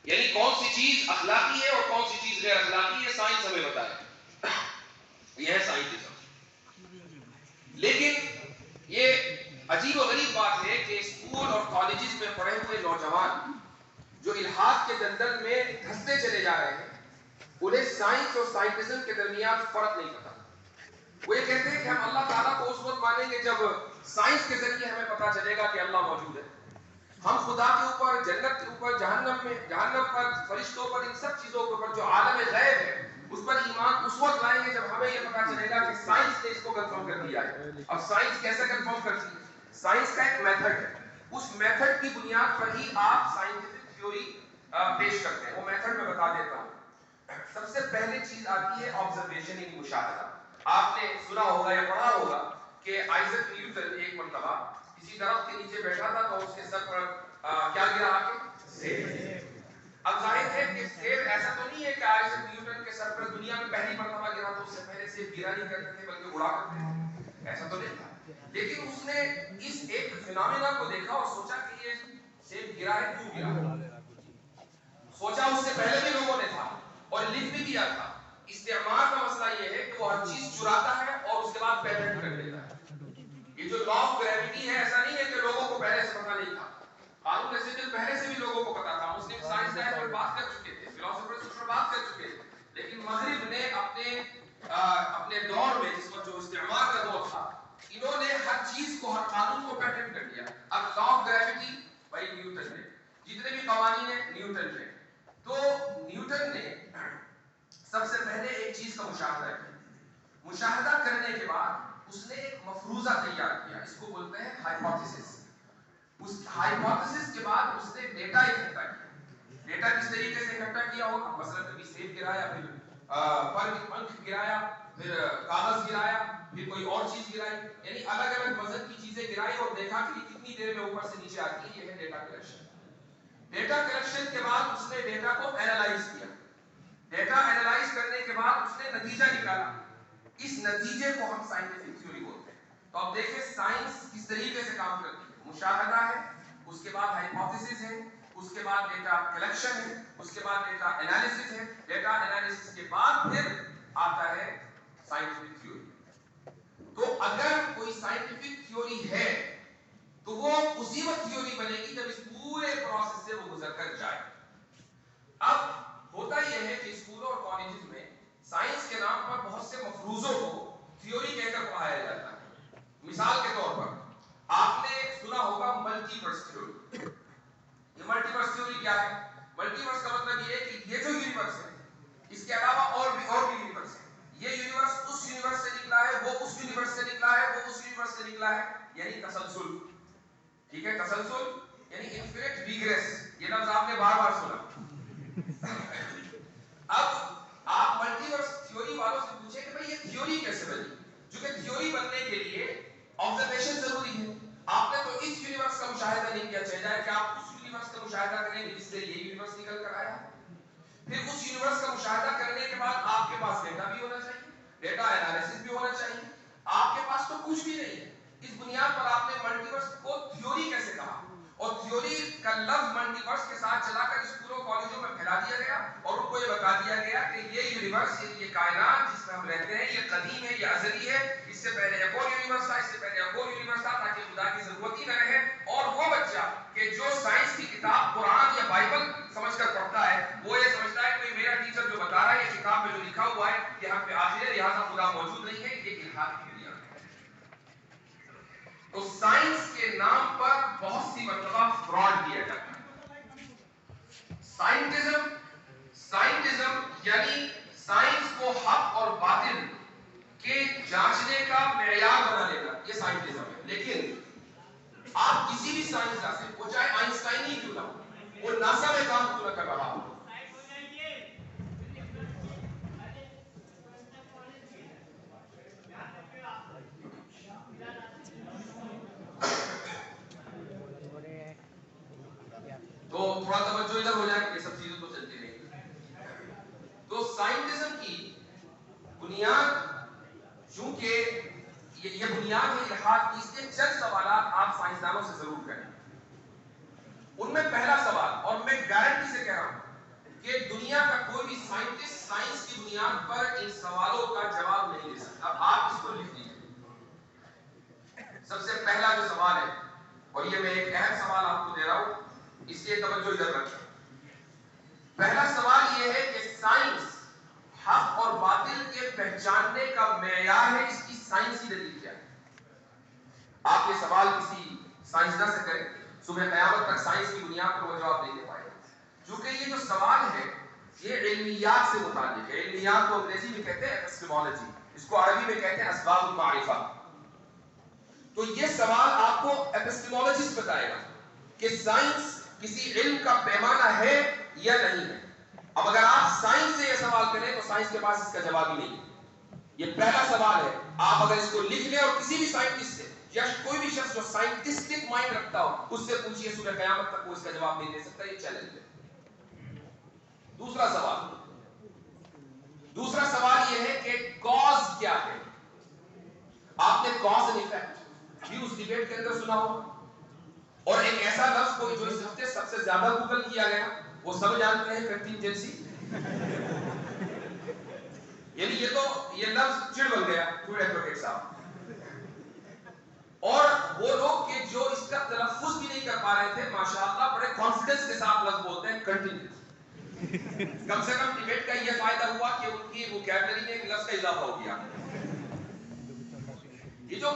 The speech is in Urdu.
یعنی کون سی چیز اخلاقی ہے اور کون سی چیز غیر اخلاقی ہے سائنس ہمیں بتائے. یہ ہے سائنٹزم. لیکن یہ عجیب و غریب بات ہے کہ اسکول اور کالجز میں پڑھے ہوئے نوجوان جو الحاد کے دلدل میں دھستے چلے جا رہے ہیں انہیں سائنس اور سائنٹزم کے درمیان فرق نہیں پتا. وہ یہ کہتے ہیں کہ ہم اللہ تعالیٰ کو اس وقت مانیں گے جب سائنس کے ذریعے ہمیں پتا چلے گا کہ اللہ موجود ہے. ہم خدا کے اوپر، جنت کے اوپر، جہنم پر، فرشتوں پر، ان سب چیزوں کے اوپر جو عالم غیب ہے اس پر ایمان اس وقت لائیں گے جب ہمیں یہ پتا چلے گا کہ سائنس نے اس کو کنفرم کر دیا ہے. اب سائنس کیسے کنفرم کرتی ہے؟ سائنس کا ایک میتھڈ ہے. اس میتھڈ کی بنیاد پر ہی آپ سائنٹیفک تھیوری پیش کرتے ہیں. وہ میتھڈ میں بتا دیتا ہوں. سب سے پہلی چیز آتی ہے آبزرویشن، یعنی مشاہدہ. آپ نے سنا ہوگا یا پڑھا ہوگا کہ آئزک نیوٹن ایک مرتبہ کسی درخت کے نیچے بیٹھا تھا تو اس کے سر پر کیا گرا آگے؟ سیب. اب ظاہر ہے کہ سیب ایسا تو نہیں ہے کہ آئزک نیوٹن کے سر پر دنیا میں پہلی مرتبہ گرا تو اس سے پہلے سیب گرا نہیں کرتے تھے بلکہ اڑا کرتے تھے. ایسا تو نہیں تھا. لیکن اس نے اس ایک فینومینا کو دیکھا اور سوچا کہ یہ سیب گرا ہے کیوں گرا. سوچا اس سے پہلے بھی لوگوں نے تھا اور لکھ بھی دیا تھا. استعمار کا مسئلہ یہ ہے کہ وہ ہر چیز چراتا ہے اور اس کے بعد پیٹنٹ کر دیتا ہے. یہ جو لا آف گریوٹی ہے ایسا نہیں ہے کہ لوگوں کو پہلے سے پتہ نہیں تھا. قانون نزول پہلے سے بھی لوگوں کو پتا تھا. مسلم سائنسدان پر بات کر چکے تھے، فلاسفرز اس پر بات کر چکے تھے. لیکن مغرب نے اپنے دور میں جس وقت جو استعمار کا دور تھا انہوں نے ہر چیز کو، ہر قانون کو پیٹنٹ کر دیا. اب لا آف گریوٹی بھائی نیوٹن نے، جتنے بھی قوانین ہیں نیوٹن نے. تو نیوٹن نے سب سے پہلے ایک چیز کا مشاہدہ کیا. مشاہدہ کرنے کے بعد اس نے ایک مفروضہ تیار کیا. اس کو بولتے ہیں ہائپوتھیسس. اس ہائپوتھیسس کے بعد اس نے ڈیٹا اکٹھا کیا. ڈیٹا کس طریقے سے اکٹھا کیا ہوگا؟ مثلا کبھی سیب گرایا، پھر پر پنکھ گرایا، پھر کاغذ گرایا، پھر کوئی اور چیز گرائی. یعنی الگ الگ وزن کی چیزیں گرائی اور دیکھا کہ کتنی دیر میں اوپر سے نیچے آتی ہے. یہ ہے ڈیٹا کلیکشن. ڈیٹا کلیکشن کے بعد اس نے ڈیٹا کو اینالائز کیا. ڈیٹا اینالائز کرنے کے بعد اس نے نتیجہ نکالا. اس نتیجے کو ہم سائنٹیفک تھیوری بولتے ہیں. تو اب دیکھیں سائنس کس طریقے سے کام کرتی ہے. مشاہدہ ہے، اس کے بعد ہائپوتھیسس ہے، اس کے بعد ڈیٹا کلیکشن ہے، اس کے بعد ڈیٹا انالیسس ہے. ڈیٹا انالیسس کے بعد پھر آتا ہے سائنٹیفک تھیوری. تو اگر کوئی سائنٹیفک تھیوری ہے تو وہ اسی وقت تھیوری بنے گی جب اس پورے پروسیس سے وہ گزر کر جائے. اب ہوتا یہ ہے کہ اسکولوں اور کالجز میں سائنس کے نام پر بہت سے مفروضوں کو تھیوری کہہ کر پڑھایا جاتا ہے. مثال کے طور پر آپ نے سنا ہوگا ملٹی ورس تھیوری. یہ ملٹی ورس تھیوری کیا ہے؟ ملٹی ورس کا مطلب یہ ہے کہ یہ جو یونیورس ہے اس کے علاوہ اور بھی یونیورس ہے. یہ یونیورس اس یونیورس سے نکلا ہے، وہ اس یونیورس سے نکلا ہے، وہ اس یونیورس سے نکلا ہے. یعنی تسلسل. ٹھیک ہے، تسلسل یعنی انفینٹ ریگریس. یہ لفظ آپ نے بار بار سنا. اب آپ ملٹی ورس تھیوری والوں سے پوچھیں کہ بھئی یہ تھیوری کیسے بنی؟ کیونکہ تھیوری بننے کے لیے آبزرویشن ضروری ہے. آپ نے تو اس یونیورس کا مشاہدہ نہیں کیا. چاہیے کہ آپ اس یونیورس کا مشاہدہ کریں جس سے یہ یونیورس نکل کر آیا. پھر اس یونیورس کا مشاہدہ کرنے کے بعد آپ کے پاس ڈیٹا بھی ہونا چاہیے، ڈیٹا انالیسس بھی ہونا چاہیے. آپ کے پاس تو کچھ بھی نہیں ہے. اس بنیاد پر آپ نے ملٹی ورس کو تھیوری کیسے کہا؟ اور تھیوری کا لفظ ملٹی ورس کے ساتھ چلا کر اسکولوں کالجوں میں پھیلا دیا گیا اور ان کو یہ بتا دیا گیا کہ یہ یونیورس، یہ کائنات جس میں ہم رہتے ہیں یہ قدیم ہے، یہ ازلی ہے. اس سے پہلے ایک اور یونیورس تھا، اس سے پہلے ایک اور یونیورس تھا، تاکہ خدا کی ضرورت ہی نہ رہے. اور وہ بچہ کہ جو سائنس کی کتاب قرآن یا بائبل سمجھ کر پڑھتا ہے وہ یہ سمجھتا ہے کہ میرا ٹیچر جو بتا رہا ہے یہ کتاب میں جو لکھا ہوا ہے یہ حق پہ آخر ہے، لہٰذا خدا موجود نہیں ہے. یہ الحاد کی بنیاد ہے. تو سائنس کے نام پر بہت سی مرتبہ فراڈ کیا جاتا ہے. سائنٹزم یعنی سائنس کو حق اور باطل کے جانچنے کا معیار بنا لینا، یہ سائنٹزم ہے. لیکن آپ کسی بھی سائنسداں سے، وہ چاہے آئنسٹائن ہی کیوں نہ ہو، وہ ناسا میں کام کیوں نہ کر رہا ہو، تو تھوڑا توجہ ادھر ہو جائے. یہ سب چیزیں تو چلتی رہیں. تو سائنٹزم کی بنیاد چونکہ یہ بنیاد ہے الحاد کی، اس کے چند سوالات آپ سائنسدانوں سے ضرور کریں. ان میں پہلا سوال، اور میں گارنٹی سے کہہ رہا ہوں یہ میں ایک اہم سوال آپ کو دے رہا ہوں، اس لیے توجہ ادھر رکھیں۔ پہلا سوال یہ ہے کہ سائنس حق اور باطل کے پہچاننے کا معیار ہے، اس کی سائنسی دلیل کیا ہے؟ آپ یہ سوال کسی سائنسداں سے کریں، صبح قیامت تک سائنس کی بنیاد پر وہ جواب نہیں دے پائے گا، کیونکہ یہ جو سوال ہے یہ علمیات سے متعلق ہے۔ علمیات کو انگریزی میں کہتے ہیں ایپسٹیمولوجی، اس کو عربی میں کہتے ہیں اسباب المعرفہ۔ تو یہ سوال آپ کو ایپسٹیمولوجسٹ بتائے گا کہ سائنس کسی علم کا پیمانہ ہے یا نہیں ہے۔ اب اگر آپ سائنس سے یہ سوال کریں تو سائنس کے پاس اس کا جواب ہی نہیں ہے۔ یہ پہلا سوال ہے، آپ اگر اس کو لکھ لیں اور کسی بھی سائنٹسٹ سے یا کوئی بھی شخص جو سائنٹسٹک مائنڈ رکھتا ہو اس سے پوچھئے، صبح قیامت تک وہ اس کا جواب نہیں دے سکتا، یہ چیلنج ہے۔ دوسرا سوال یہ ہے کہ کاز کیا ہے؟ آپ نے کاز اینڈ ایفیکٹ بھی اس ڈیبیٹ کے اندر سنا ہوگا، اور ایک ایسا لفظ کوئی جو اس ہفتے سب سے زیادہ گوگل کیا گیا وہ سب جانتے ہیں، کنٹینجنسی۔ یعنی یہ لفظ چڑ بن گیا فوڈ ایڈوکیٹ صاحب، اور وہ لوگ کہ جو اس کا تلفظ بھی نہیں کر پا رہے تھے ماشاءاللہ بڑے کانفیڈنس کے ساتھ لفظ بولتے ہیں کنٹینجنسی۔ کم سے کم ڈیبیٹ کا یہ فائدہ ہوا کہ ان کی ووکیبلری میں ایک لفظ کا اضافہ ہو گیا۔ یہ جو